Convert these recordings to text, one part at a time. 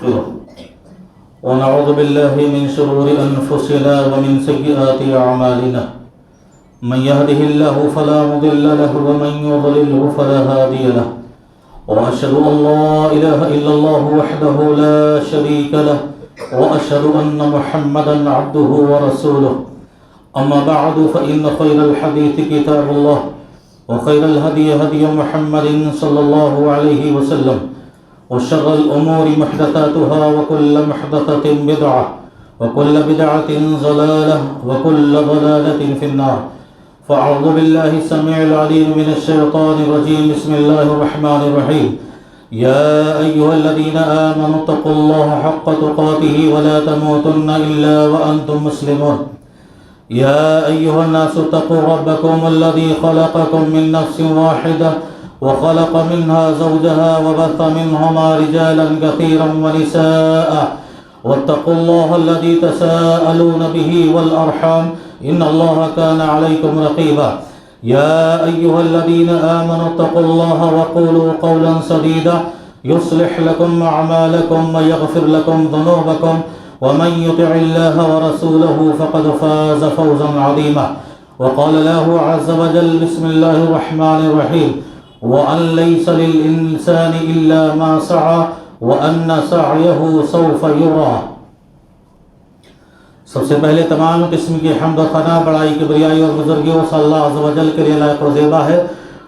ونستغفره ونعوذ بالله من شرور أنفسنا ومن سيئات أعمالنا من يهده الله فلا مضل له ومن يضلله فلا هادي له وأشهد أن لا إله إلا الله وحده لا شريك له وأشهد أن محمدا عبده ورسوله أما بعد فإن خير الحديث كتاب الله وخير الهدي هدي محمد صلى الله عليه وسلم وشر الأمور محدثاتها وكل محدثة بدعة وكل بدعة ضلالة وكل ضلالة في النار فأعوذ بالله السميع العليم من الشيطان الرجيم بسم الله الرحمن الرحيم يا أيها الذين آمنوا اتقوا الله حق تقاته ولا تموتن إلا وأنتم مسلمون يا أيها الناس اتقوا ربكم الذي خلقكم من نفس واحدة وخلق منها زوجها وبث منهما رجالا كثيرا ونساء واتقوا الله الذي تساءلون به والأرحام إن الله كان عليكم رقيبا يا أيها الذين آمنوا اتقوا الله وقولوا قولا سديدا يصلح لكم أعمالكم ويغفر لكم ذنوبكم ومن يطع الله ورسوله فقد فاز فوزا عظيما وقال له عز وجل بسم الله الرحمن الرحيم وأن ليس للإنسان إلا ما سعى وأن سعيه سوف يرى۔ سب سے پہلے تمام قسم کی حمد و ثنا بڑائی کبریائی اور بزرگی و صلی اللہ عز و جل کے لیے لائق و زیبا ہے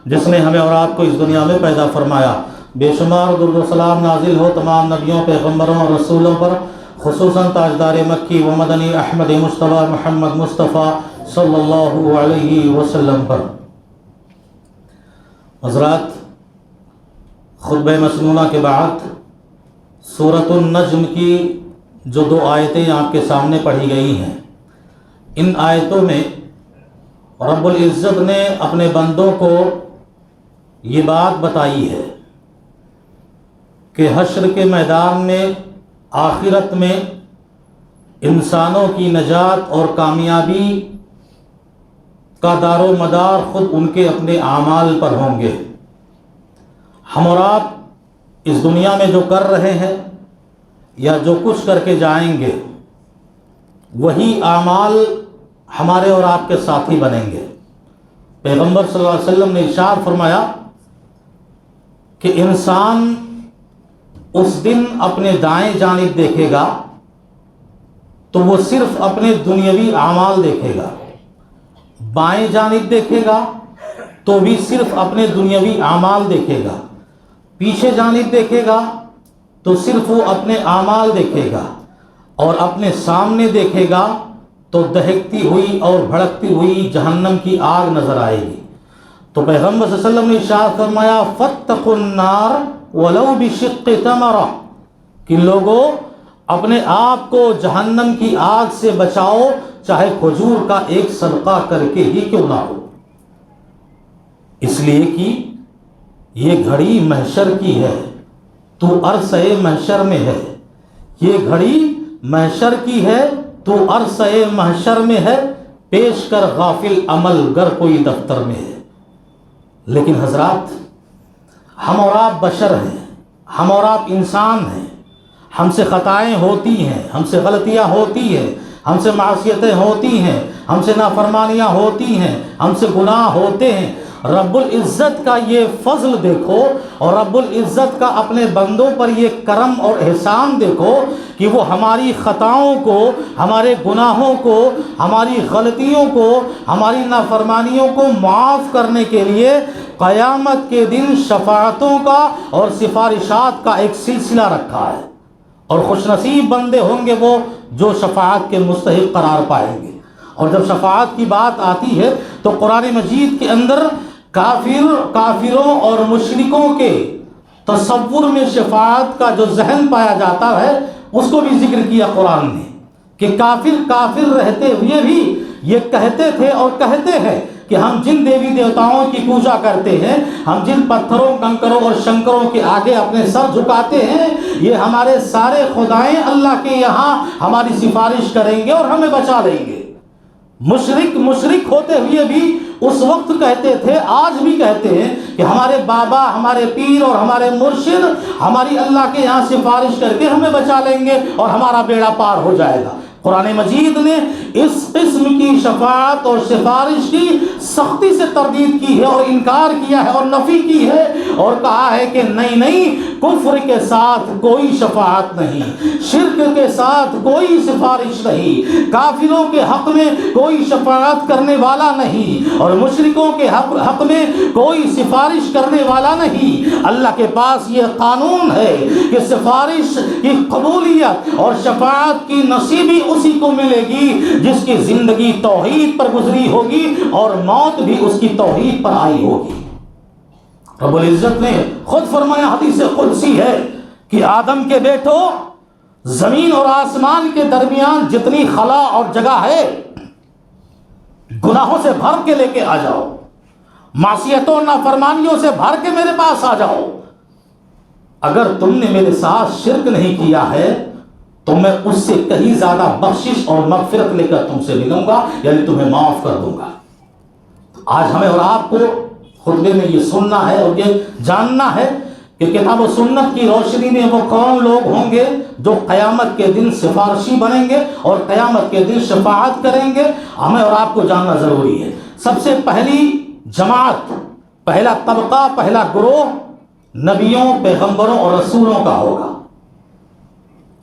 جس نے ہمیں اور آپ کو اس دنیا میں پیدا فرمایا۔ بے شمار درود و سلام نازل ہو تمام نبیوں پیغمبروں اور رسولوں پر، خصوصاً تاجدار مکی و مدنی احمد مصطفیٰ محمد مصطفیٰ صلی اللہ علیہ وسلم پر۔ حضرات، خطبہ مسنونہ کے بعد سورۃ النجم کی جو 2 آیتیں آپ کے سامنے پڑھی گئی ہیں، ان آیتوں میں رب العزت نے اپنے بندوں کو یہ بات بتائی ہے کہ حشر کے میدان میں، آخرت میں انسانوں کی نجات اور کامیابی کا دار و مدار خود ان کے اپنے اعمال پر ہوں گے۔ ہم اور آپ اس دنیا میں جو کر رہے ہیں یا جو کچھ کر کے جائیں گے، وہی اعمال ہمارے اور آپ کے ساتھی بنیں گے۔ پیغمبر صلی اللہ علیہ وسلم نے ارشاد فرمایا کہ انسان اس دن اپنے دائیں جانب دیکھے گا تو وہ صرف اپنے دنیاوی اعمال دیکھے گا، بائیں جانب دیکھے گا تو بھی صرف اپنے دنیاوی اعمال دیکھے گا، پیچھے جانب دیکھے گا تو صرف وہ اپنے اعمال دیکھے گا، اور اپنے سامنے دیکھے گا تو دہکتی ہوئی اور بھڑکتی ہوئی جہنم کی آگ نظر آئے گی۔ تو پیغمبر صلی اللہ علیہ وسلم نے ارشاد فرمایا فاتقوا النار ولو بشق تمرہ، کہ لوگوں اپنے آپ کو جہنم کی آگ سے بچاؤ، چاہے کھجور کا ایک صدقہ کر کے ہی کیوں نہ ہو۔ اس لیے کہ یہ گھڑی محشر کی ہے، تو عرصہ محشر میں ہے۔ یہ گھڑی محشر کی ہے، تو عرصہ محشر میں ہے، پیش کر غافل عمل گر کوئی دفتر میں ہے۔ لیکن حضرات، ہم اور آپ بشر ہیں، ہم اور آپ انسان ہیں، ہم سے خطائیں ہوتی ہیں، ہم سے غلطیاں ہوتی ہیں، ہم سے معصیتیں ہوتی ہیں، ہم سے نافرمانیاں ہوتی ہیں، ہم سے گناہ ہوتے ہیں۔ رب العزت کا یہ فضل دیکھو، اور رب العزت کا اپنے بندوں پر یہ کرم اور احسان دیکھو کہ وہ ہماری خطاؤں کو، ہمارے گناہوں کو، ہماری غلطیوں کو، ہماری نافرمانیوں کو معاف کرنے کے لیے قیامت کے دن شفاعتوں کا اور سفارشات کا ایک سلسلہ رکھا ہے، اور خوش نصیب بندے ہوں گے وہ جو شفاعت کے مستحق قرار پائیں گے۔ اور جب شفاعت کی بات آتی ہے تو قرآن مجید کے اندر کافروں اور مشرکوں کے تصور میں شفاعت کا جو ذہن پایا جاتا ہے، اس کو بھی ذکر کیا قرآن نے، کہ کافر رہتے ہوئے بھی یہ کہتے تھے اور کہتے ہیں کہ ہم جن دیوی دیوتاؤں کی پوجا کرتے ہیں، ہم جن پتھروں، کنکروں اور شنکروں کے آگے اپنے سر جھکاتے ہیں، یہ ہمارے سارے خدائیں اللہ کے یہاں ہماری سفارش کریں گے اور ہمیں بچا لیں گے۔ مشرک ہوتے ہوئے بھی اس وقت کہتے تھے، آج بھی کہتے ہیں کہ ہمارے بابا، ہمارے پیر اور ہمارے مرشد ہماری اللہ کے یہاں سفارش کر کے ہمیں بچا لیں گے اور ہمارا بیڑا پار ہو جائے گا۔ قرآن مجید نے اس قسم کی شفاعت اور سفارش کی سختی سے تردید کی ہے اور انکار کیا ہے اور نفی کی ہے، اور کہا ہے کہ نہیں نہیں، کفر کے ساتھ کوئی شفاعت نہیں، شرک کے ساتھ کوئی سفارش نہیں، کافروں کے حق میں کوئی شفاعت کرنے والا نہیں، اور مشرکوں کے حق میں کوئی سفارش کرنے والا نہیں۔ اللہ کے پاس یہ قانون ہے کہ سفارش کی قبولیت اور شفاعت کی نصیبی اسی کو ملے گی جس کی زندگی توحید پر گزری ہوگی اور موت بھی اس کی توحید پر آئی ہوگی۔ رب العزت نے خود فرمایا، حدیث قدسی ہے کہ آدم کے بیٹو، زمین اور آسمان کے درمیان جتنی خلا اور جگہ ہے گناہوں سے بھر کے لے کے آ جاؤ، معصیتوں نافرمانیوں سے بھر کے میرے پاس آ جاؤ، اگر تم نے میرے ساتھ شرک نہیں کیا ہے تو میں اس سے کہیں زیادہ بخشش اور مغفرت لے کر تم سے ملوں گا، یعنی تمہیں معاف کر دوں گا۔ آج ہمیں اور آپ کو خطبے میں یہ سننا ہے اور یہ جاننا ہے کہ کتاب و سنت کی روشنی میں وہ کون لوگ ہوں گے جو قیامت کے دن سفارشی بنیں گے اور قیامت کے دن شفاعت کریں گے۔ ہمیں اور آپ کو جاننا ضروری ہے۔ سب سے پہلی جماعت، پہلا طبقہ، پہلا گروہ نبیوں، پیغمبروں اور رسولوں کا ہوگا۔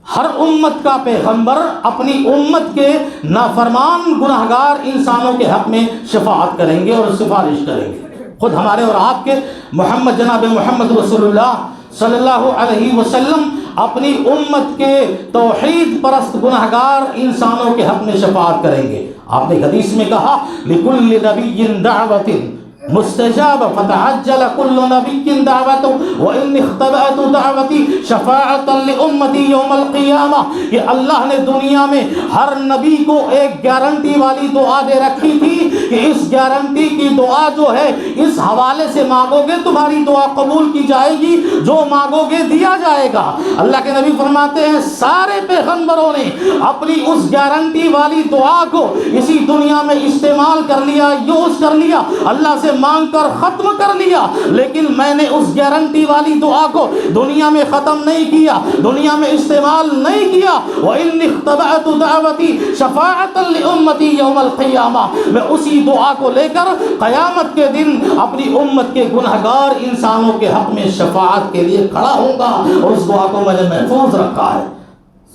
ہر امت کا پیغمبر اپنی امت کے نافرمان گناہگار انسانوں کے حق میں شفاعت کریں گے اور سفارش کریں گے۔ خود ہمارے اور آپ کے محمد، جناب محمد رسول اللہ صلی اللہ علیہ وسلم اپنی امت کے توحید پرست گناہگار انسانوں کے حق میں شفاعت کریں گے۔ آپ نے حدیث میں کہا، لِكُلِّ نَبِيٍّ دَعْوَةٍ مستجاب فتعجل كل نبي دعوته وان اختبأت دعوتي شفاعة لأمتي يوم القيامة۔ کہ اللہ نے دنیا میں ہر نبی کو ایک گارنٹی والی دعا دے رکھی تھی کہ اس گارنٹی کی دعا جو ہے اس حوالے سے مانگو گے تمہاری دعا قبول کی جائے گی، جو مانگو گے دیا جائے گا۔ اللہ کے نبی فرماتے ہیں سارے پیغمبروں نے اپنی اس گارنٹی والی دعا کو اسی دنیا میں استعمال کر لیا، یوز کر لیا، اللہ سے مانگ کر ختم کر لیا، لیکن میں نے اس گارنٹی والی دعا کو دنیا میں ختم نہیں کیا، دنیا میں استعمال نہیں کیا۔ وَإِنِّ اخْتَبَأْتُ دَعْوَتِي شَفَاعَةً لِأُمَّتِي يَوْمَ الْقِيَامَةِ، میں اسی دعا کو لے کر قیامت کے دن اپنی امت کے گنہگار انسانوں کے حق میں شفاعت کے لیے کھڑا ہوں گا، اور اس دعا کو میں نے محفوظ رکھا ہے۔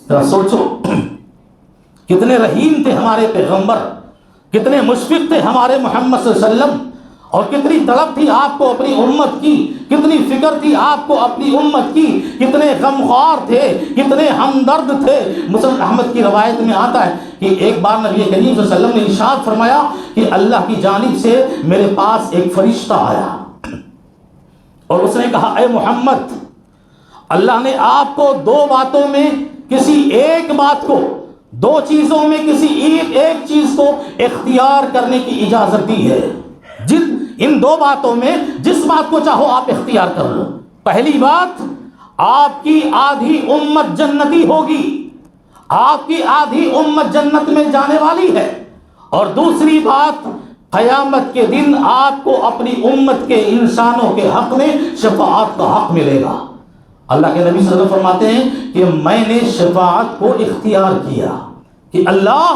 ذرا سوچو کتنے رحیم تھے ہمارے پیغمبر، کتنے مشفق تھے ہمارے محمد صلی اللہ علیہ وسلم، اور کتنی طلب تھی آپ کو اپنی امت کی، کتنی فکر تھی آپ کو اپنی امت کی، کتنے غمخوار تھے، کتنے ہمدرد تھے۔ مسلم احمد کی روایت میں آتا ہے کہ ایک بار نبی کریم صلی اللہ علیہ وسلم نے ارشاد فرمایا کہ اللہ کی جانب سے میرے پاس ایک فرشتہ آیا اور اس نے کہا، اے محمد، اللہ نے آپ کو دو باتوں میں کسی ایک بات کو، دو چیزوں میں کسی ایک چیز کو اختیار کرنے کی اجازت دی ہے، ان دو باتوں میں جس بات کو چاہو آپ اختیار کر لو۔ پہلی بات، آپ کی آدھی امت جنتی ہوگی، آپ کی آدھی امت جنت میں جانے والی ہے، اور دوسری بات، قیامت کے دن آپ کو اپنی امت کے انسانوں کے حق میں شفاعت کا حق ملے گا۔ اللہ کے نبی صلی اللہ علیہ وسلم فرماتے ہیں کہ میں نے شفاعت کو اختیار کیا کہ اللہ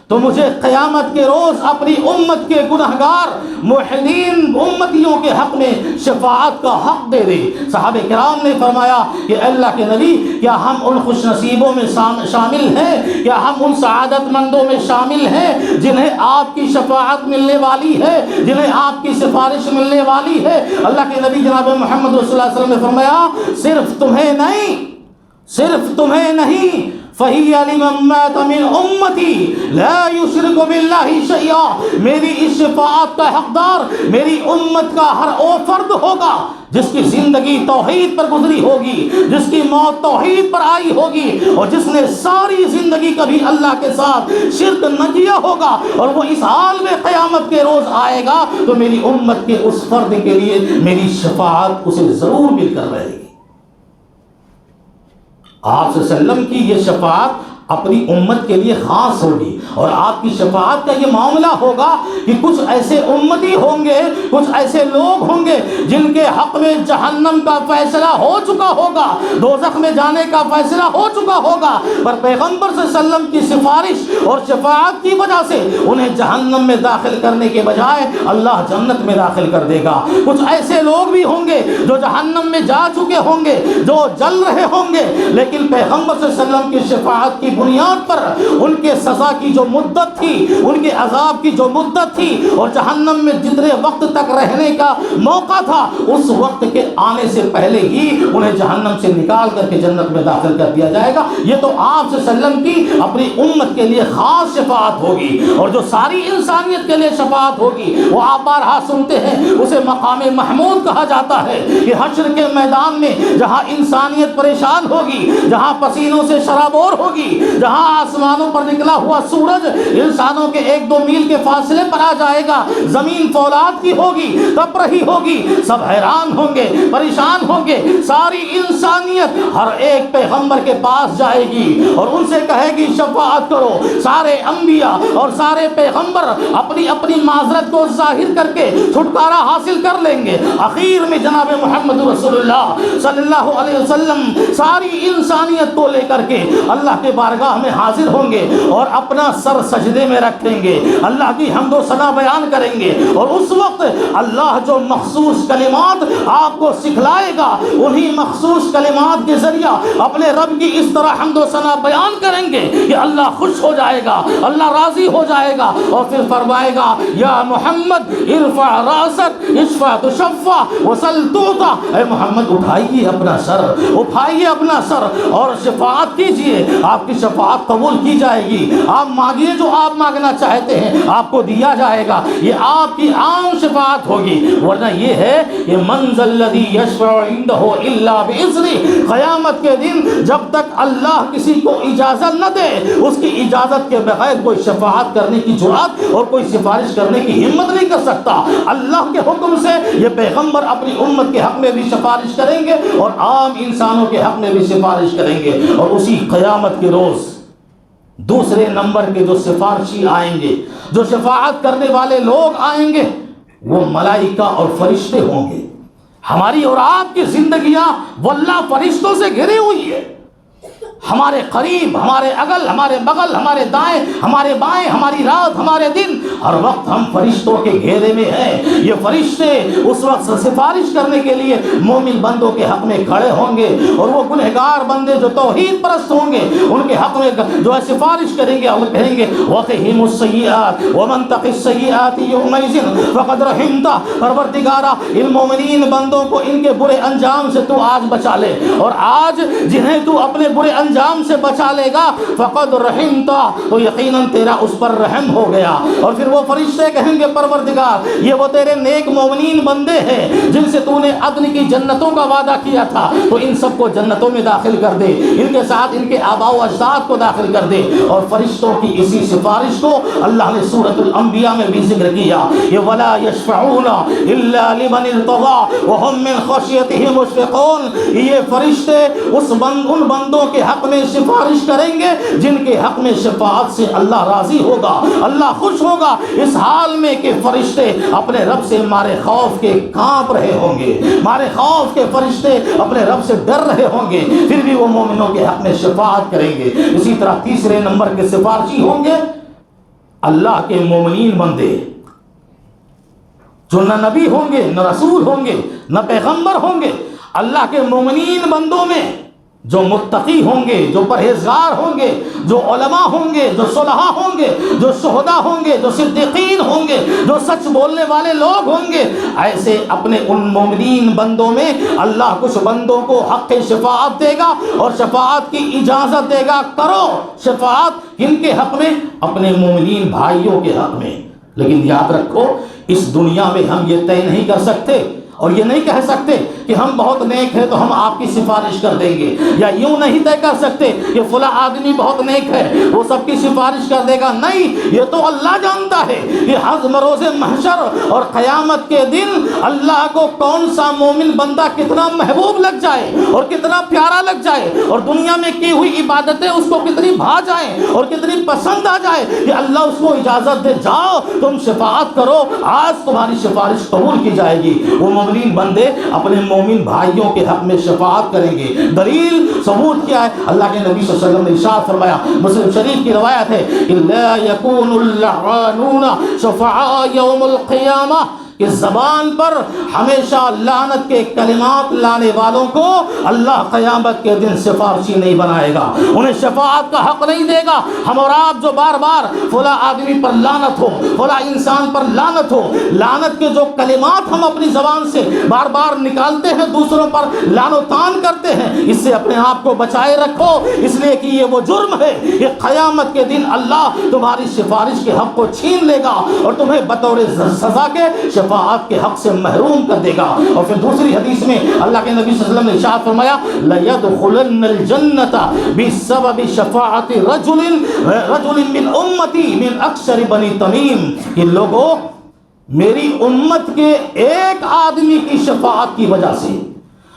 تو مجھے قیامت کے روز اپنی امت کے گنہگار موحدین امتیوں کے حق میں شفاعت کا حق دے دے۔ صحابہ کرام نے فرمایا کہ اللہ کے نبی، کیا ہم ان خوش نصیبوں میں شامل ہیں، کیا ہم ان سعادت مندوں میں شامل ہیں جنہیں آپ کی شفاعت ملنے والی ہے، جنہیں آپ کی سفارش ملنے والی ہے؟ اللہ کے نبی جناب محمد رسول اللہ صلی اللہ علیہ وسلم نے فرمایا، صرف تمہیں نہیں فَهِيَ لِمَن مَّاتَ مِنْ أُمَّتِي لَا يُشْرِكُ بِاللَّهِ شَيْئًا، میری اس شفاعت کا حقدار میری امت کا ہر وہ فرد ہوگا جس کی زندگی توحید پر گزری ہوگی، جس کی موت توحید پر آئی ہوگی، اور جس نے ساری زندگی کبھی اللہ کے ساتھ شرک نہ کیا ہوگا، اور وہ اس حال میں قیامت کے روز آئے گا تو میری امت کے اس فرد کے لیے میری شفاعت اسے ضرور مل کر رہے گی۔ آپ صلی اللہ علیہ وسلم کی یہ شفاعت اپنی امت کے لیے خاص ہوگی، اور آپ کی شفاعت کا یہ معاملہ ہوگا کہ کچھ ایسے امتی ہوں گے، کچھ ایسے لوگ ہوں گے جن کے حق میں جہنم کا فیصلہ ہو چکا ہوگا، دوزخ میں جانے کا فیصلہ ہو چکا ہوگا، پر پیغمبر صلی اللہ علیہ وسلم کی سفارش اور شفاعت کی وجہ سے انہیں جہنم میں داخل کرنے کے بجائے اللہ جنت میں داخل کر دے گا۔ کچھ ایسے لوگ بھی ہوں گے جو جہنم میں جا چکے ہوں گے، جو جل رہے ہوں گے، لیکن پیغمبر صلی اللہ علیہ وسلم کی شفاعت کی بنیاد پر ان کے سزا کی جو مدت تھی، ان کے عذاب کی جو مدت تھی، اور جہنم میں جتنے وقت تک رہنے کا موقع تھا، اس وقت کے آنے سے پہلے ہی انہیں جہنم سے نکال کر کے جنت میں داخل کر دیا جائے گا۔ یہ تو آپ صلی اللہ علیہ وسلم کی اپنی امت کے لیے خاص شفاعت ہوگی، اور جو ساری انسانیت کے لیے شفاعت ہوگی وہ آپ بارہا سنتے ہیں، اسے مقام محمود کہا جاتا ہے کہ حشر کے میدان میں جہاں انسانیت پریشان ہوگی، جہاں پسینوں سے شرابور ہوگی، جہاں آسمانوں پر نکلا ہوا سورج انسانوں کے 1-2 میل کے فاصلے پر آ جائے گا، زمین فولاد کی ہوگی، تپ رہی ہوگی، سب حیران ہوں گے، پریشان ہوں گے، ساری انسانیت ہر ایک پیغمبر کے پاس جائے گی اور ان سے کہے گی شفاعت کرو۔ سارے انبیاء اور سارے پیغمبر اپنی اپنی معذرت کو ظاہر کر کے چھٹکارا حاصل کر لیں گے۔ اخیر میں جناب محمد رسول اللہ صلی اللہ علیہ وسلم ساری انسانیت کو لے کر کے اللہ کے بارگاہ میں حاضر ہوں گے اور اپنا سر سجدے میں رکھیں گے، اللہ کی حمد و ثنا بیان کریں گے، اور اس وقت اللہ جو مخصوص کلمات آپ کو سکھلائے گا انہی مخصوص کلمات کے ذریعہ اپنے رب کی اس طرح حمد و ثنا بیان کریں گے کہ اللہ خوش ہو جائے گا، اللہ راضی ہو جائے گا، اور پھر فرمائے گا یا محمد ارفع راسک اشفع تشفع وسل تعطى، اے محمد اٹھائیے اپنا سر، اٹھائیے اپنا سر اور شفاعت کیجئے، آپ کی شفاعت قبول کی جائے گی، آپ مانگیے جو آپ مانگنا چاہتے ہیں آپ کو دیا جائے گا، یہ آپ کی عام شفاعت ہوگی۔ ورنہ یہ ہے کہ من ذا الذی یشفع عنده الا باذنہ، قیامت کے دن جب تک اللہ کسی کو اجازت نہ دے اس کی اجازت کے بغیر کوئی شفاعت کرنے کی جرات اور کوئی سفارش کرنے کی ہمت نہیں کر سکتا۔ اللہ کے حکم سے یہ پیغمبر اپنی امت کے حق میں بھی سفارش کریں گے اور عام انسانوں کے حق میں بھی سفارش کریں گے، اور اسی قیامت کے روز دوسرے نمبر کے جو سفارشی آئیں گے، جو شفاعت کرنے والے لوگ آئیں گے، وہ ملائکہ اور فرشتے ہوں گے۔ ہماری اور آپ کی زندگیاں واللہ فرشتوں سے گھری ہوئی ہے، ہمارے قریب، ہمارے اگل، ہمارے بغل، ہمارے دائیں، ہمارے بائیں، ہماری رات، ہمارے دن، ہر وقت ہم فرشتوں کے گھیرے میں ہیں۔ یہ فرشتے اس وقت سفارش کرنے کے لیے مومن بندوں کے حق میں کھڑے ہوں گے، اور وہ گنہگار بندے جو توحید پرست ہوں گے ان کے حق میں جو ہے سفارش کریں گے اور کہیں گے وَقِهِمُ السَّيِّئَاتِ وَمَن تَقِ السَّيِّئَاتِ يَوْمَئِذٍ فَقَدْ رَحِمْتَهُ، پروردگارا ان مومنین بندوں کو ان کے برے انجام سے تو آج بچا لے، اور آج جنہیں تو اپنے برے انجام سے بچا لے گا فقد رحمتا، تو یقیناً تیرا اس پر رحم ہو گیا۔ اور پھر وہ فرشتے کہیں گے پروردگار یہ وہ تیرے نیک مومنین بندے ہیں جن سے تو نے عدن کی جنتوں کا وعدہ کیا تھا، تو ان سب کو جنتوں میں داخل کر دے، ان کے ساتھ ان کے آباء و اجداد کو داخل کر دے۔ اور فرشتوں کی اسی سفارش کو اللہ نے سورۃ الانبیاء میں بھی ذکر کیا، یہ ولا یشفعون الا لمن ارتضى وهم من خشیتہ مشفقون، یہ فرشتے ان بندوں کے حق میں سفارش کریں گے جن کے حق میں شفاعت سے اللہ راضی ہوگا، اللہ خوش ہوگا، اس حال میں کہ فرشتے اپنے رب سے مارے خوف کے کانپ رہے ہوں گے، مارے خوف کے فرشتے اپنے رب سے ڈر رہے ہوں گے، پھر بھی وہ مومنوں کے حق میں شفاعت کریں گے۔ اسی طرح تیسرے نمبر کے سفارشی ہوں گے اللہ کے مومنین بندے، جو نہ نبی ہوں گے، نہ رسول ہوں گے، نہ پیغمبر ہوں گے۔ اللہ کے مومنین بندوں میں جو متقی ہوں گے، جو پرہیزگار ہوں گے، جو علماء ہوں گے، جو صلحاء ہوں گے، جو شہداء ہوں گے، جو صدیقین ہوں گے، جو سچ بولنے والے لوگ ہوں گے، ایسے اپنے ان مومنین بندوں میں اللہ کچھ بندوں کو حق شفاعت دے گا اور شفاعت کی اجازت دے گا، کرو شفاعت کن کے حق میں؟ اپنے مومنین بھائیوں کے حق میں۔ لیکن یاد رکھو اس دنیا میں ہم یہ طے نہیں کر سکتے اور یہ نہیں کہہ سکتے کہ ہم بہت نیک ہیں تو ہم آپ کی سفارش کر دیں گے، یا یوں نہیں طے کر سکتے کہ فلاں آدمی بہت نیک ہے وہ سب کی سفارش کر دے گا، نہیں، یہ تو اللہ جانتا ہے کہ ہضم روز محشر اور قیامت کے دن اللہ کو کون سا مومن بندہ کتنا محبوب لگ جائے اور کتنا پیارا لگ جائے، اور دنیا میں کی ہوئی عبادتیں اس کو کتنی بھا جائیں اور کتنی پسند آ جائے کہ اللہ اس کو اجازت دے، جاؤ تم شفاعت کرو، آج تمہاری سفارش قبول کی جائے گی۔ وہ مومنین بندے اپنے مومن بھائیوں کے حق میں شفاعت کریں گے۔ دلیل ثبوت کیا ہے؟ اللہ کے نبی صلی اللہ علیہ وسلم نے ارشاد فرمایا، مسلم شریف کی روایت ہے، لا يكون اللعانون شفعاء یوم القیامہ، کہ زبان پر ہمیشہ لعنت کے کلمات لانے والوں کو اللہ قیامت کے دن سفارشی نہیں بنائے گا، انہیں شفاعت کا حق نہیں دے گا۔ ہم اور آپ جو بار بار فلاں آدمی پر لعنت ہو، فلاں انسان پر لعنت ہو، لعنت کے جو کلمات ہم اپنی زبان سے بار بار نکالتے ہیں، دوسروں پر لعن و طعن کرتے ہیں، اس سے اپنے آپ کو بچائے رکھو، اس لیے کہ یہ وہ جرم ہے کہ قیامت کے دن اللہ تمہاری سفارش کے حق کو چھین لے گا اور تمہیں بطور سزا کے شفاعت کے حق سے محروم کر دے گا۔ اور پھر دوسری حدیث میں اللہ کے نبی صلی اللہ علیہ وسلم نے ارشاد فرمایا، لَيَدْخُلَنَّ الْجَنَّةَ بِسَبَبِ شَفَاعَةِ رَجُلٍ مِّنْ أُمَّتِي مِنْ أَكْثَرِ بَنِي تَمِيمٍ، کہ لوگوں میری امت کے ایک آدمی کی شفاعت کی وجہ سے،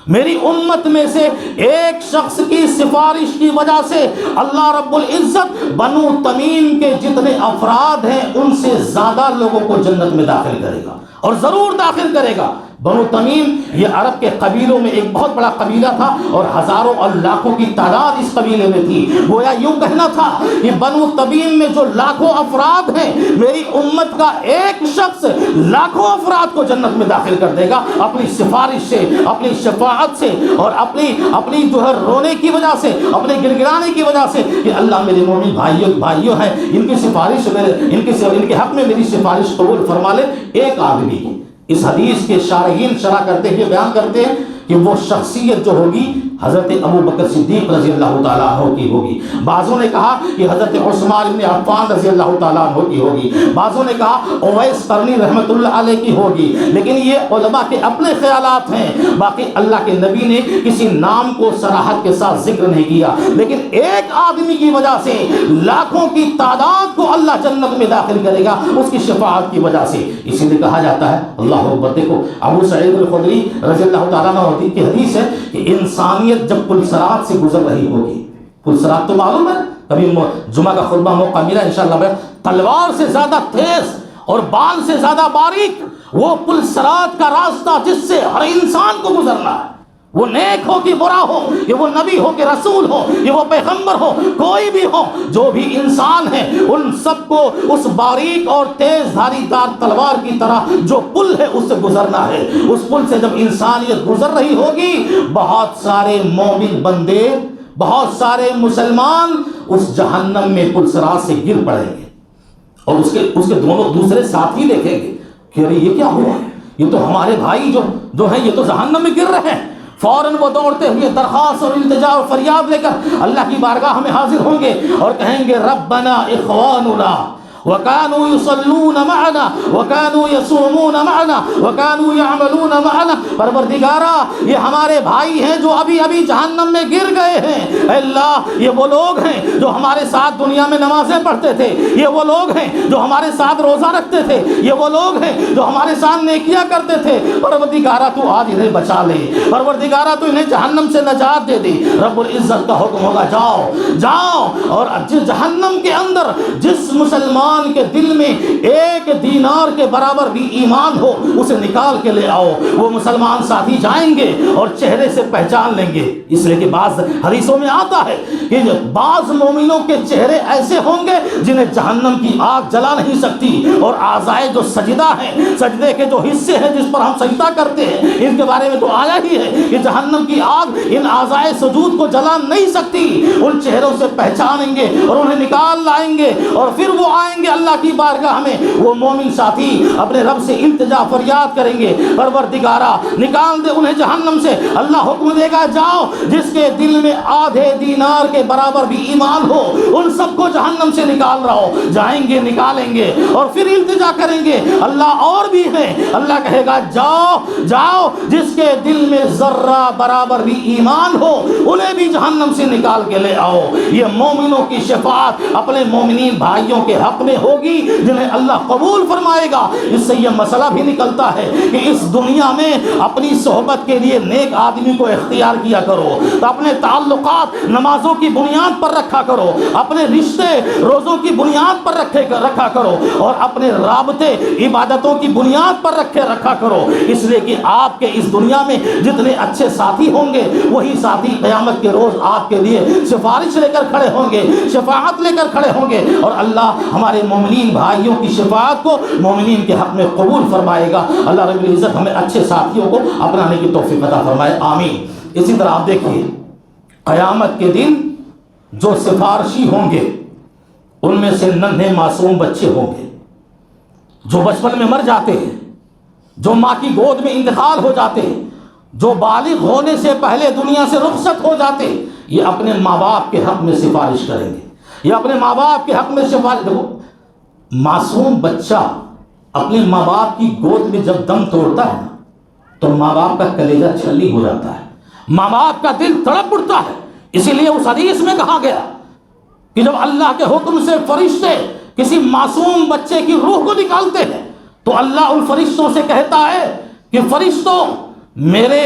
میری امت میں سے ایک شخص کی سفارش کی وجہ سے اللہ رب العزت بنو تمیم کے جتنے افراد ہیں ان سے زیادہ لوگوں کو جنت میں داخل کرے گا، اور ضرور داخل کرے گا۔ بنو تمیم یہ عرب کے قبیلوں میں ایک بہت بڑا قبیلہ تھا، اور ہزاروں اور لاکھوں کی تعداد اس قبیلے میں تھی۔ گویا یوں کہنا تھا کہ بنو تمیم میں جو لاکھوں افراد ہیں، میری امت کا ایک شخص لاکھوں افراد کو جنت میں داخل کر دے گا اپنی سفارش سے، اپنی شفاعت سے، اور اپنی جو ہے رونے کی وجہ سے، اپنے گڑگڑانے کی وجہ سے کہ اللہ میرے مومن بھائیوں ہیں، ان کی سفارش ان کے حق میں میری سفارش قبول فرما لے ایک آدمی کی۔ اس حدیث کے شارحین شرح کرتے ہوئے بیان کرتے ہیں کہ وہ شخصیت جو ہوگی حضرت ابو بکر صدیق رضی اللہ تعالیٰ عنہ کی ہوگی، بعضوں نے کہا کہ حضرت عثمان بن عفان رضی اللہ تعالیٰ عنہ کی ہوگی، بعضوں نے کہا اویس قرنی رحمۃ اللہ علیہ کی ہوگی، لیکن یہ علماء کے اپنے خیالات ہیں۔ باقی اللہ کے نبی نے کسی نام کو صراحت کے ساتھ ذکر نہیں کیا، لیکن ایک آدمی کی وجہ سے لاکھوں کی تعداد کو اللہ جنت میں داخل کرے گا اس کی شفاعت کی وجہ سے۔ اسی لیے کہا جاتا ہے، اللہ اکبر، دیکھو ابو سعید الخدری رضی اللہ تعالیٰ عنہ کی حدیث ہے کہ انسانیت جب پلسرات سے گزر رہی ہوگی، پلسرات تو معلوم ہے، کبھی جمعہ کا خطبہ موقع ملا انشاءاللہ، تلوار سے زیادہ تیز اور بال سے زیادہ باریک وہ پلسرات کا راستہ جس سے ہر انسان کو گزرنا ہے، وہ نیک ہو کہ برا ہو، یہ وہ نبی ہو کہ رسول ہو، یہ وہ پیغمبر ہو، کوئی بھی ہو، جو بھی انسان ہے ان سب کو اس باریک اور تیز دھاری دار تلوار کی طرح جو پل ہے اس سے گزرنا ہے۔ اس پل سے جب انسانیت گزر رہی ہوگی، بہت سارے مومن بندے، بہت سارے مسلمان اس جہنم میں پلسرات سے گر پڑیں گے، اور اس کے دونوں دوسرے ساتھی دیکھیں گے کہ ارے یہ کیا ہوا، یہ تو ہمارے بھائی جو ہیں یہ تو جہنم میں گر رہے ہیں۔ فوراً وہ دوڑتے ہوئے درخواست اور التجا اور فریاد لے کر اللہ کی بارگاہ میں حاضر ہوں گے اور کہیں گے، ربنا اخواننا وكانوا يصلون معنا وكانوا يصومون معنا وكانوا يعملون معنا، پروردگارا یہ ہمارے بھائی ہیں جو ابھی ابھی جہنم میں گر گئے ہیں، اے اللہ یہ وہ لوگ ہیں جو ہمارے ساتھ دنیا میں نمازیں پڑھتے تھے، یہ وہ لوگ ہیں جو ہمارے ساتھ روزہ رکھتے تھے، یہ وہ لوگ ہیں جو ہمارے ساتھ نیکیاں کرتے تھے، پروردگارا تو آج انہیں بچا لے، پروردگارا تو انہیں جہنم سے نجات دے دے۔ رب العزت کا حکم ہوگا، جاؤ، اور جہنم کے اندر جس مسلمان کے دل میں ایک دینار کے برابر بھی ایمان ہو اسے نکال کے لے آؤ، وہ مسلمان ساتھی جائیں گے اور چہرے سے پہچان لیں گے۔ اس لیے کہ بعض حدیثوں میں آتا ہے کہ بعض مومنوں کے چہرے ایسے ہوں گے جنہیں جہنم کی آگ جلا نہیں سکتی، اور اعضائے جو سجدہ ہیں، سجدے کے جو حصے ہیں جس پر ہم سجدہ کرتے ہیں، ان کے بارے میں تو آیا ہی ہے کہ جہنم کی آگ ان اعضائے سجود کو جلا نہیں سکتی۔ ان چہروں سے پہچانیں گے اور انہیں نکال لائیں گے، اور پھر وہ آئیں گے گے اللہ کی بارگاہ میں، وہ مومن ساتھی اپنے رب سے التجا فریاد کریں گے، پروردگارا نکال دے انہیں جہنم سے۔ اللہ حکم دے گا جاؤ، جس کے دل میں آدھے دینار کے برابر بھی ایمان ہو ان سب کو جہنم سے نکال رہا ہو۔ جائیں گے، نکالیں گے اور پھر التجا کریں گے، اللہ اور بھی ہے۔ اللہ کہے گا جاؤ جاؤ، جس کے دل میں ذرہ برابر بھی ایمان ہو انہیں بھی جہنم سے نکال کے لے آؤ۔ یہ مومنوں کی شفاعت اپنے مومنین بھائیوں کے حق میں ہوگی جنہیں اللہ قبول فرمائے گا۔ اس سے یہ مسئلہ بھی نکلتا ہے کہ اس دنیا میں اپنی صحبت کے لیے نیک آدمی کو اختیار کیا کرو، تو اپنے تعلقات نمازوں کی بنیاد پر رکھا کرو، اپنے رشتے روزوں کی بنیاد پر رکھا کرو، اور اپنے رابطے عبادتوں کی بنیاد پر رکھا کرو، اس لیے کہ آپ کے اس دنیا میں جتنے اچھے ساتھی ہوں گے وہی ساتھی قیامت کے روز آپ کے لیے سفارش لے کر کھڑے ہوں گے، شفاعت لے کر کھڑے ہوں گے، اور اللہ ہمارے مومنین بھائیوں کی شفاعت کو مومنین کے حق میں قبول فرمائے گا۔ اللہ رب العزت ہمیں اچھے ساتھیوں کو اپنانے کی توفیق عطا فرمائے، آمین۔ اسی طرح آپ دیکھیے قیامت کے دن جو سفارشی ہوں گے ان میں سے ننھے معصوم بچے ہوں گے جو بچپن میں مر جاتے ہیں، جو ماں کی گود میں انتقال ہو جاتے ہیں، جو بالغ ہونے سے پہلے دنیا سے رخصت ہو جاتے ہیں، یہ اپنے ماں باپ کے حق میں سفارش کریں گے، یہ اپنے ماں باپ کے حق میں سفارش۔ دیکھو معصوم بچہ اپنے ماں باپ کی گود میں جب دم توڑتا ہے نا تو ماں باپ کا کلیجہ چھلی ہو جاتا ہے، ماں باپ کا دل تڑپ اٹھتا ہے۔ اسی لیے اس حدیث میں کہا گیا کہ جب اللہ کے حکم سے فرشتے کسی معصوم بچے کی روح کو نکالتے ہیں تو اللہ ان فرشتوں سے کہتا ہے کہ فرشتوں میرے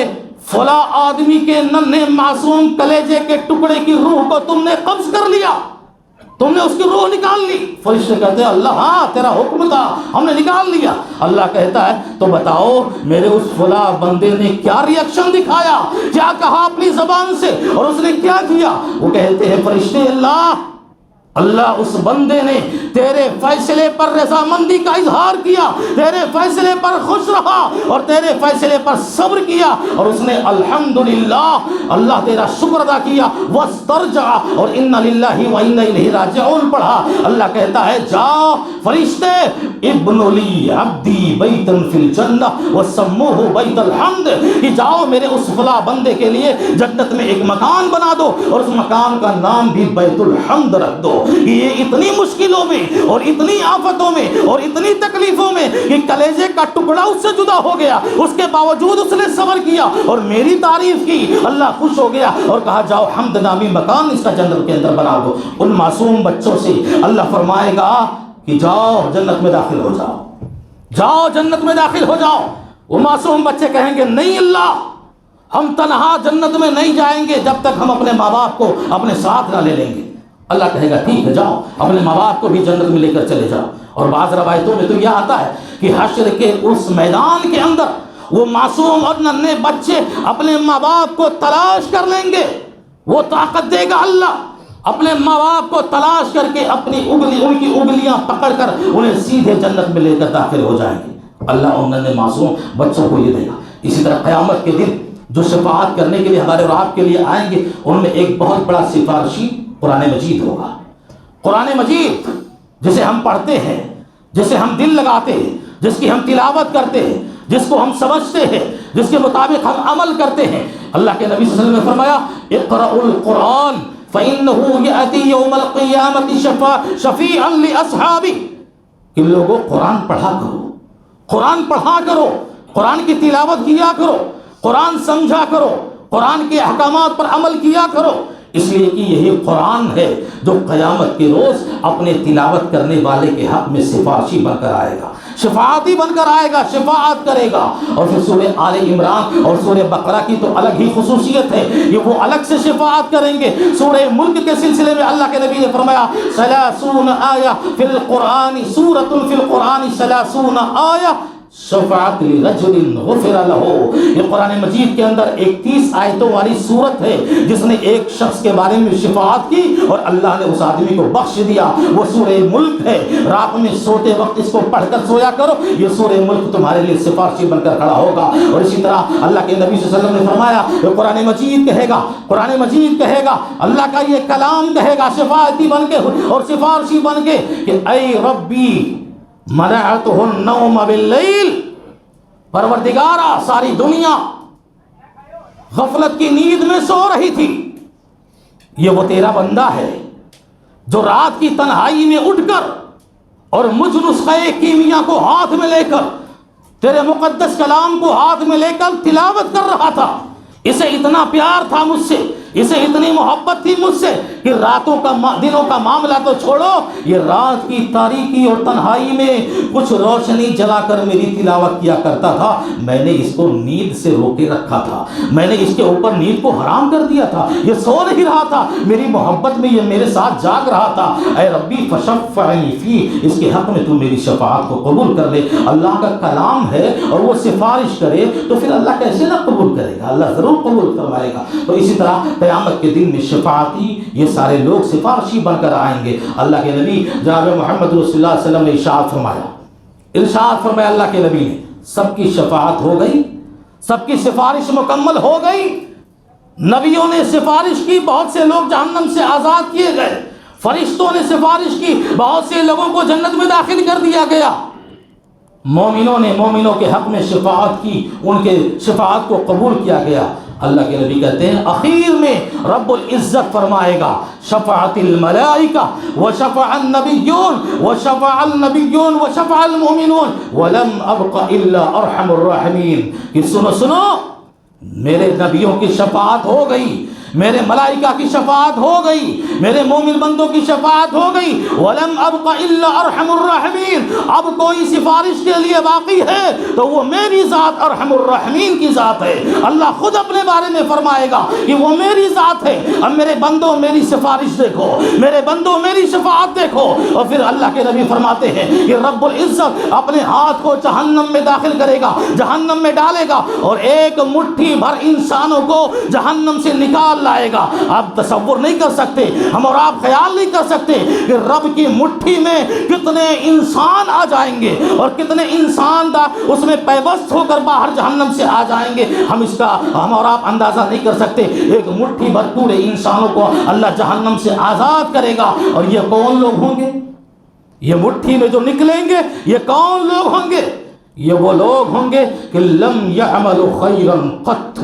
فلاں آدمی کے ننھے معصوم کلیجے کے ٹکڑے کی روح کو تم نے قبض کر لیا، تم نے اس کی روح نکال لی۔ فرشتے کہتے ہیں اللہ ہاں تیرا حکم تھا ہم نے نکال لیا۔ اللہ کہتا ہے تو بتاؤ میرے اس فلاں بندے نے کیا ری ایکشن دکھایا، کیا کہا اپنی زبان سے، اور اس نے کیا کیا؟ وہ کہتے ہیں فرشتے اللہ اس بندے نے تیرے فیصلے پر رضامندی کا اظہار کیا، تیرے فیصلے پر خوش رہا اور تیرے فیصلے پر صبر کیا، اور اس نے الحمدللہ اللہ تیرا شکر ادا کیا، واسترجع اور انا للہ و انا الیہ راجعون پڑھا۔ اللہ کہتا ہے جاؤ فرشتے ابن لی عبدی بیتا فی الجنہ وسموہ بیت الحمد، کہ جاؤ میرے اس فلاں بندے کے لیے جنت میں ایک مکان بنا دو اور اس مکان کا نام بھی بیت الحمد رکھ دو۔ یہ اتنی مشکلوں میں اور اتنی آفتوں میں اور اتنی تکلیفوں میں کہ کلیجے کا ٹکڑا اس سے جدا ہو گیا، اس کے باوجود اس نے صبر کیا اور میری تعریف کی، اللہ خوش ہو گیا اور کہا جاؤ حمد نامی مکان اس کا جنت کے اندر بنا دو۔ ان معصوم بچوں سے اللہ فرمائے گا کہ جاؤ جنت میں داخل ہو جاؤ، جاؤ جنت میں داخل ہو جاؤ۔ وہ معصوم بچے کہیں گے نہیں اللہ ہم تنہا جنت میں نہیں جائیں گے جب تک ہم اپنے ماں باپ کو اپنے ساتھ نہ لے لیں گے۔ اللہ کہے گا ٹھیک ہے جاؤ اپنے ماں باپ کو بھی جنت میں لے کر چلے جاؤ۔ اور بعض روایتوں میں تو یہ آتا ہے کہ حشر کے اس میدان کے اندر وہ معصوم اور ننھے بچے اپنے ماں باپ کو تلاش کر لیں گے، وہ طاقت دے گا اللہ، اپنے ماں باپ کو تلاش کر کے اپنی ان کی انگلیاں پکڑ کر انہیں سیدھے جنت میں لے کر داخل ہو جائیں گے۔ اللہ ان ننھے معصوم بچوں کو یہ دے گا۔ اسی طرح قیامت کے دن جو شفاعت کرنے کے لیے ہمارے اور آپ کے لیے آئیں گے ان میں ایک بہت بڑا سفارشی قرآن مجید ہوگا۔ قرآن مجید جسے ہم پڑھتے ہیں، جسے ہم دل لگاتے ہیں، جس کی ہم تلاوت کرتے ہیں، جس کو ہم سمجھتے ہیں، جس کے مطابق ہم عمل کرتے ہیں، اللہ کے نبی صلی اللہ علیہ وسلم نے فرمایا اقرأوا القرآن فإنه يأتي يوم القيامة شفيعا لأصحابه، کہ لوگوں قرآن پڑھا کرو، قرآن پڑھا کرو، قرآن کی تلاوت کیا کرو، قرآن سمجھا کرو، قرآن کے احکامات پر عمل کیا کرو، اس لیے کہ یہی قرآن ہے جو قیامت کے روز اپنے تلاوت کرنے والے کے حق میں سفارشی بن کر آئے گا، شفاعتی بن کر آئے گا، شفاعت کرے گا۔ اور پھر سورہ آل عمران اور سورہ بقرہ کی تو الگ ہی خصوصیت ہے، یہ وہ الگ سے شفاعت کریں گے۔ سورہ ملک کے سلسلے میں اللہ کے نبی نے فرمایا 30 آیہ فی القرآن، سورۃ فی القرآن 30 آیہ، شفاعت لرجل غفر لہ. یہ قرآن مجید کے اندر 31 آیتوں والی سورت ہے جس نے ایک شخص کے بارے میں شفاعت کی اور اللہ نے اس آدمی کو بخش دیا. وہ سورہ ملک ہے. رات میں سوتے وقت اس کو پڑھ کر سویا کرو. یہ سورہ ملک تمہارے لیے سفارشی بن کر کھڑا ہوگا. اور اسی طرح اللہ کے نبی صلی اللہ علیہ وسلم نے فرمایا کہ قرآن مجید کہے گا، قرآن مجید کہے گا، اللہ کا یہ کلام کہے گا شفاعتی بن کے اور سفارشی بن کے کہ اے ربی منعتہ النوم باللیل، پروردگارا ساری دنیا غفلت کی نیند میں سو رہی تھی، یہ وہ تیرا بندہ ہے جو رات کی تنہائی میں اٹھ کر اور مجھ نسخے کیمیا کو ہاتھ میں لے کر تیرے مقدس کلام کو ہاتھ میں لے کر تلاوت کر رہا تھا. اسے اتنا پیار تھا مجھ سے، اسے اتنی محبت تھی مجھ سے کہ راتوں کا دنوں کا معاملہ تو چھوڑو، یہ رات کی تاریکی اور تنہائی میں کچھ روشنی جلا کر میری تلاوت کیا کرتا تھا. میں نے اس کو نیند سے روکے رکھا تھا، میں نے اس کے اوپر نیند کو حرام کر دیا تھا. یہ سو نہیں رہا تھا، میری محبت میں یہ میرے ساتھ جاگ رہا تھا. اے ربی فشفعنی فی، اس کے حق میں تو میری شفاعت کو قبول کر لے. اللہ کا کلام ہے اور وہ سفارش کرے تو پھر اللہ کیسے نہ قبول کرے گا؟ اللہ ضرور قبول کروائے گا. تو اسی طرح قیامت کے دن میں شفاعتی یہ سارے لوگ سفارشی بن کر آئیں گے. اللہ کے نبی جناب محمد رسول اللہ صلی اللہ علیہ وسلم نے ارشاد فرمایا اللہ کے نبی نے سب کی شفاعت ہو گئی، سب کی سفارش مکمل ہو گئی. نبیوں نے سفارش کی، بہت سے لوگ جہنم سے آزاد کیے گئے. فرشتوں نے سفارش کی، بہت سے لوگوں کو جنت میں داخل کر دیا گیا. مومنوں نے مومنوں کے حق میں شفاعت کی، ان کے شفاعت کو قبول کیا گیا. اللہ کے نبی کہتے ہیں اخیر میں رب العزت فرمائے گا شفاعت الملائکہ وشفع النبیون وشفع النبیون وشفع المؤمنون ولم ابق الا ارحم الراحمین. کہ سنو میرے نبیوں کی شفاعت ہو گئی، میرے ملائکہ کی شفاعت ہو گئی، میرے مومن بندوں کی شفاعت ہو گئی. وَلَمْ أَبْقَ إِلَّا أَرْحَمُ الرَّاحِمِينَ. اب کوئی سفارش کے لیے باقی ہے تو وہ میری ذات ارحم الرحمین کی ذات ہے. اللہ خود اپنے بارے میں فرمائے گا کہ وہ میری ذات ہے. اب میرے بندوں میری سفارش دیکھو، میرے بندوں میری شفاعت دیکھو. اور پھر اللہ کے نبی فرماتے ہیں کہ رب العزت اپنے ہاتھ کو جہنم میں داخل کرے گا، جہنم میں ڈالے گا اور ایک مٹھی بھر انسانوں کو جہنم سے نکال لائے گا. آپ تصور نہیں کر سکتے، ہم اور آپ خیال نہیں کر سکتے کہ رب کی مٹھی میں کتنے انسان آ جائیں گے اور کتنے انسان اس میں پیوست ہو کر باہر جہنم سے آ جائیں گے. ہم اور آپ اندازہ نہیں کر سکتے. ایک مٹھی بھر پورے انسانوں کو اللہ جہنم سے آزاد کرے گا. اور یہ کون لوگ ہوں گے؟ یہ مٹھی میں جو نکلیں گے یہ کون لوگ ہوں گے؟ یہ وہ لوگ ہوں گے کہ لم يعملوا خيرا قط،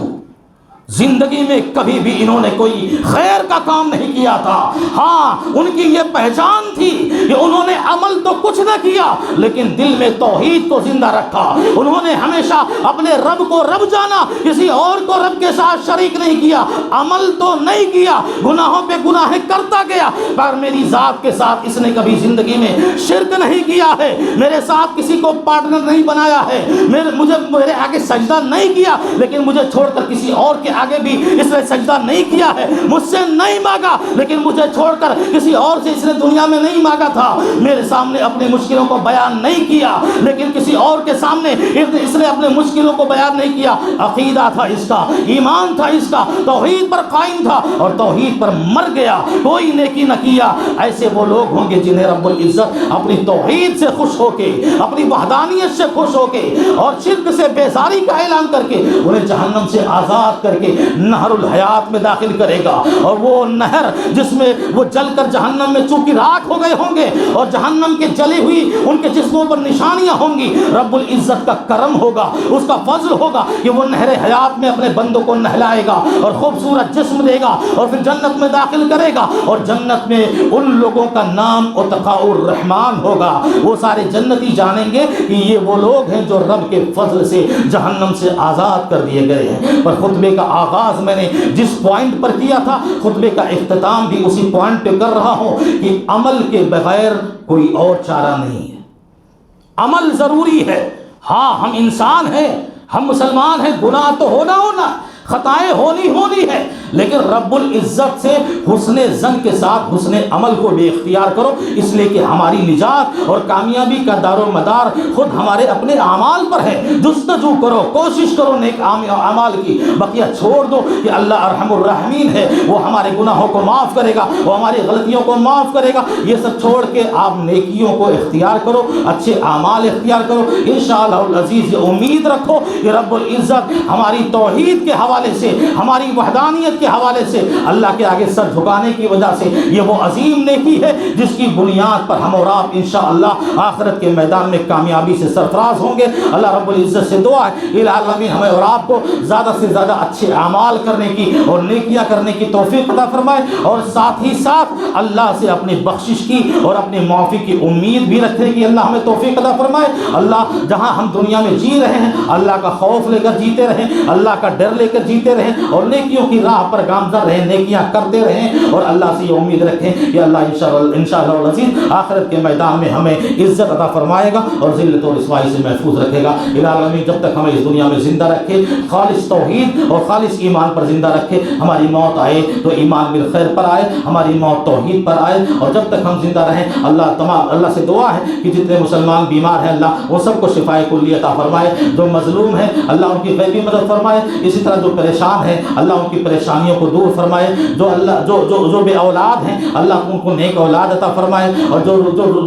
زندگی میں کبھی بھی انہوں نے کوئی خیر کا کام نہیں کیا تھا. ہاں ان کی یہ پہچان تھی کہ انہوں نے عمل تو کچھ نہ کیا لیکن دل میں توحید کو زندہ رکھا. انہوں نے ہمیشہ اپنے رب کو رب جانا، کسی اور کو رب کے ساتھ شریک نہیں کیا. عمل تو نہیں کیا، گناہوں پہ گناہ کرتا گیا، پر میری ذات کے ساتھ اس نے کبھی زندگی میں شرک نہیں کیا ہے، میرے ساتھ کسی کو پارٹنر نہیں بنایا ہے، میرے آگے سجدہ نہیں کیا لیکن مجھے چھوڑ کر کسی اور کے آگے بھی اس نے سجدہ نہیں کیا ہے. مجھ سے نہیں مانگا لیکن مجھے چھوڑ کر کسی اور سے اس نے دنیا میں نہیں مانگا تھا. میرے سامنے اپنی مشکلوں کو بیان نہیں کیا لیکن کسی اور کے سامنے اس نے اپنے مشکلوں کو بیان نہیں کیا. عقیدہ تھا اس کا، ایمان تھا اس کا، توحید پر قائم تھا اور توحید پر مر گیا، کوئی نیکی نہ کیا. ایسے وہ لوگ ہوں گے جنہیں رب العزت اپنی توحید سے خوش ہو کے، اپنی وحدانیت سے خوش ہو کے اور شرک سے بیزاری کا اعلان کر کے انہیں جہنم سے آزاد کر کے نہر الحیات میں داخل کرے گا. اور وہ نہر جس میں وہ جل کر جہنم میں چونکہ راکھ ہو گئے ہوں گے اور جہنم کے جلی ہوئی ان کے جسموں پر نشانیاں ہوں گی، رب العزت کا کرم ہوگا، اس کا فضل ہوگا کہ وہ نہر حیات میں اپنے بندوں کو نہلائے گا اور خوبصورت جسم دے گا اور پھر جنت میں داخل کرے گا. اور جنت میں ان لوگوں کا نام عتقاء الرحمن ہوگا. وہ سارے جنتی جانیں گے کہ یہ وہ لوگ ہیں جو رب کے فضل سے جہنم سے آزاد کر دیے گئے ہیں. پر خطبے کا آغاز میں نے جس پوائنٹ پر کیا تھا، خطبے کا اختتام بھی اسی پوائنٹ پہ کر رہا ہوں کہ عمل کے بغیر کوئی اور چارہ نہیں ہے. عمل ضروری ہے. ہاں ہم انسان ہیں، ہم مسلمان ہیں، گناہ تو ہونا خطائیں ہونی ہے لیکن رب العزت سے حسن زن کے ساتھ حسن عمل کو بھی اختیار کرو، اس لیے کہ ہماری نجات اور کامیابی کا دار و مدار خود ہمارے اپنے اعمال پر ہے۔ جستجو کرو، کوشش کرو نیک اعمال کی، بقیہ چھوڑ دو کہ اللہ ارحم الراحمین ہے، وہ ہمارے گناہوں کو معاف کرے گا، وہ ہماری غلطیوں کو معاف کرے گا۔ یہ سب چھوڑ کے آپ نیکیوں کو اختیار کرو، اچھے اعمال اختیار کرو۔ انشاءاللہ العزیز یہ امید رکھو کہ رب العزت ہماری توحید کے حوالے سے، ہماری وحدانیت کے حوالے سے اللہ کے آگے سر جھکانے کی وجہ سے یہ وہ عظیم نیکی ہے جس کی بنیاد پر ہم اور آپ انشاءاللہ آخرت کے میدان میں کامیابی سے سرفراز ہوں گے۔ اللہ رب العزت سے دعا ہے العالمین ہمیں اور آپ کو زیادہ سے زیادہ اچھے اعمال کرنے کی اور نیکیاں کرنے کی توفیق عطا فرمائے، اور ساتھ ہی ساتھ اللہ سے اپنی بخشش کی اور اپنی معافی کی امید بھی رکھنے کی اللہ ہمیں توفیق عطا فرمائے۔ اللہ جہاں ہم دنیا میں جی رہے ہیں اللہ کا خوف لے کر جیتے رہیں، اللہ کا ڈر لے کر جیتے رہیں، اور نیکیوں کی راہ پر گامزن رہیں، نیکیاں کرتے رہیں، اور اللہ سے یہ امید رکھیں کہ اللہ انشاءاللہ العزیز آخرت کے میدان میں ہمیں عزت عطا فرمائے گا اور ذلت و رسوائی سے محفوظ رکھے گا۔ العالمین جب تک ہمیں اس دنیا میں زندہ رکھے، خالص توحید اور خالص ایمان پر زندہ رکھے، ہماری موت آئے تو ایمان بالخیر پر آئے، ہماری موت توحید پر آئے، اور جب تک ہم زندہ رہیں اللہ سے دعا ہے کہ جتنے مسلمان بیمار ہیں اللہ وہ سب کو شفائے کلی عطا فرمائے، جو مظلوم ہیں اللہ ان کی غیبی مدد فرمائے، اسی طرح جو پریشان ہیں اللہ ان کی پریشانیوں کو دور فرمائے، جو بے اولاد ہیں اللہ ان کو نیک اولاد عطا فرمائے، اور جو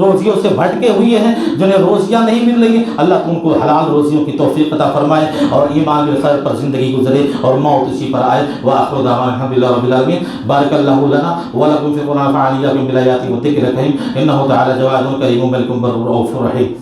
روزیوں سے بھٹکے ہوئے ہیں جنہیں روزیاں نہیں مل رہی ہیں اللہ ان کو حلال روزیوں کی توفیق عطا فرمائے، اور ایمان بالخیر پر زندگی گزرے اور موت اسی پر آئے۔ وآخر دعوانا الحمدللہ رب العالمین۔ بارک اللہ لنا ولکم فی القرآن فعلیکم بالآیات والذکر الحکیم انہ تعالی جواد کریم ملک بر رؤوف رحیم۔